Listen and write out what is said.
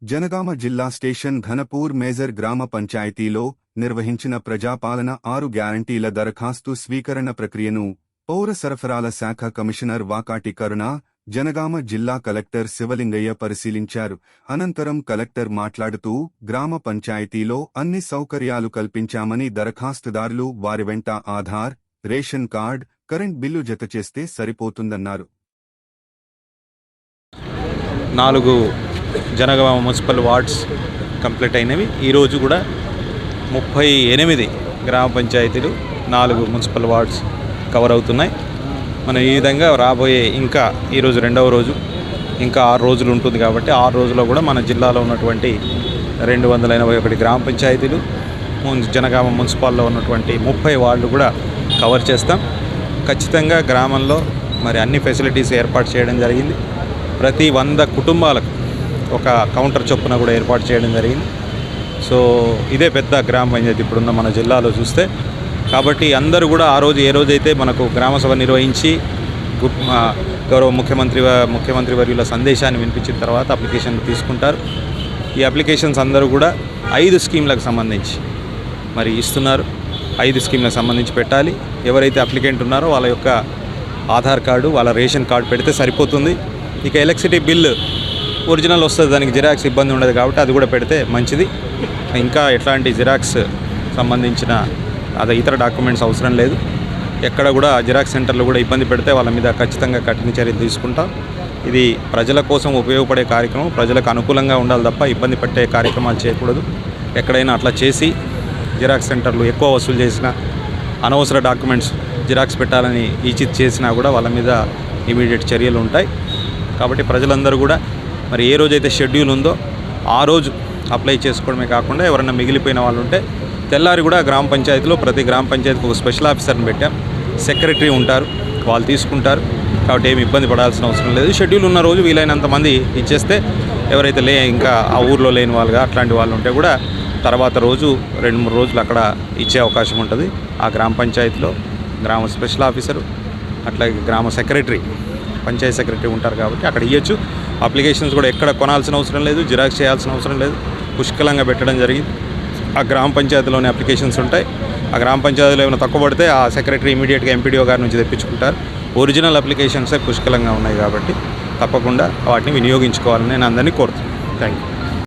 జనగామ జిల్లా station Ghanpur major గ్రామ పంచాయతీలో నిర్వహించిన ప్రజాపాలన 6 గ్యారంటీల దరఖాస్తు స్వీకరణ ప్రక్రియను పౌర సరఫరాల శాఖ కమిషనర్ వాకాటి కరుణ, జనగామ జిల్లా కలెక్టర్ శివలింగయ్య పరిశీలించారు. అనంతరం కలెక్టర్ మాట్లాడుతూ గ్రామ పంచాయతీలో అన్ని సౌకర్యాలు కల్పించామని, దరఖాస్తుదారులు వారి వెంట Aadhaar, ration card, current bill జతచేస్తే సరిపోతుందన్నారు. 4 జనగామ మున్సిపల్ వార్డ్స్ కంప్లీట్ అయినవి. ఈరోజు కూడా 38 గ్రామ పంచాయతీలు 4 మున్సిపల్ వార్డ్స్ కవర్ అవుతున్నాయి. మనం ఈ విధంగా రాబోయే ఇంకా ఈరోజు 2వ రోజు, ఇంకా 6 రోజులు ఉంటుంది కాబట్టి 6 రోజుల్లో కూడా మన జిల్లాలో ఉన్నటువంటి 281 గ్రామ పంచాయతీలు, జనగామ మున్సిపాల్లో ఉన్నటువంటి 30 వార్డులు కూడా కవర్ చేస్తాం. ఖచ్చితంగా గ్రామంలో మరి అన్ని ఫెసిలిటీస్ ఏర్పాటు చేయడం జరిగింది. ప్రతి 100 కుటుంబాలకు ఒక కౌంటర్ చొప్పున కూడా ఏర్పాటు చేయడం జరిగింది. సో ఇదే పెద్ద గ్రామ పంచాయతీ ఇప్పుడున్న మన జిల్లాలో చూస్తే. కాబట్టి అందరూ కూడా ఆ రోజు ఏ రోజైతే మనకు గ్రామసభ నిర్వహించి గౌరవ ముఖ్యమంత్రి వర్యుల సందేశాన్ని వినిపించిన తర్వాత అప్లికేషన్లు తీసుకుంటారు. ఈ అప్లికేషన్స్ అందరూ కూడా 5 స్కీమ్లకు సంబంధించి మరి ఇస్తున్నారు. 5 స్కీమ్లకు సంబంధించి పెట్టాలి. ఎవరైతే అప్లికెంట్ ఉన్నారో వాళ్ళ యొక్క ఆధార్ కార్డు, వాళ్ళ రేషన్ కార్డు పెడితే సరిపోతుంది. ఇక ఎలక్ట్రిసిటీ బిల్లు ఒరిజినల్ వస్తుంది, దానికి జిరాక్స్ ఇబ్బంది ఉండదు కాబట్టి అది కూడా పెడితే మంచిది. ఇంకా ఎట్లాంటి జిరాక్స్ సంబంధించిన ఇతర డాక్యుమెంట్స్ అవసరం లేదు. ఎక్కడ కూడా జిరాక్స్ సెంటర్లు కూడా ఇబ్బంది పెడితే వాళ్ళ మీద ఖచ్చితంగా కఠిన చర్యలు తీసుకుంటాం. ఇది ప్రజల కోసం ఉపయోగపడే కార్యక్రమం, ప్రజలకు అనుకూలంగా ఉండాలి తప్ప ఇబ్బంది పెట్టే కార్యక్రమాలు చేయకూడదు. ఎక్కడైనా అట్లా చేసి జిరాక్స్ సెంటర్లు ఎక్కువ వసూలు చేసినా, అనవసర డాక్యుమెంట్స్ జిరాక్స్ పెట్టాలని ఈచిత్ చేసినా కూడా వాళ్ళ మీద ఇమీడియట్ చర్యలు ఉంటాయి. కాబట్టి ప్రజలందరూ కూడా మరి ఏ రోజైతే షెడ్యూల్ ఉందో ఆ రోజు అప్లై చేసుకోవడమే కాకుండా ఎవరైనా మిగిలిపోయిన వాళ్ళు ఉంటే తెల్లారి కూడా గ్రామ పంచాయతీలో ప్రతి గ్రామ పంచాయతీకి ఒక స్పెషల్ ఆఫీసర్ని పెట్టాం. సెక్రటరీ ఉంటారు, వాళ్ళు తీసుకుంటారు. కాబట్టి ఏమి ఇబ్బంది పడాల్సిన అవసరం లేదు. షెడ్యూల్ ఉన్న రోజు వీలైనంత మంది ఇచ్చేస్తే ఎవరైతే ఇంకా ఆ ఊర్లో లేని వాళ్ళుగా అట్లాంటి వాళ్ళు ఉంటే కూడా తర్వాత రోజు 2-3 రోజులు అక్కడ ఇచ్చే అవకాశం ఉంటుంది. ఆ గ్రామ పంచాయతీలో గ్రామ స్పెషల్ ఆఫీసరు అట్లాగే గ్రామ సెక్రటరీ, పంచాయతీ సెక్రటరీ ఉంటారు కాబట్టి అక్కడ ఇవ్వచ్చు. అప్లికేషన్స్ కూడా ఎక్కడ కొనాల్సిన అవసరం లేదు, జిరాక్స్ చేయాల్సిన అవసరం లేదు. పుష్కలంగా పెట్టడం జరిగింది. ఆ గ్రామ పంచాయతీలోనే అప్లికేషన్స్ ఉంటాయి. ఆ గ్రామ పంచాయతీలో ఏమైనా తక్కువ పడితే ఆ సెక్రటరీ ఇమీడియట్గా ఎంపీడీఓ గారి నుంచి తెప్పించుకుంటారు. ఒరిజినల్ అప్లికేషన్సే పుష్కలంగా ఉన్నాయి కాబట్టి తప్పకుండా వాటిని వినియోగించుకోవాలని నేను అందరినీ కోరుతున్నాను. Thank you.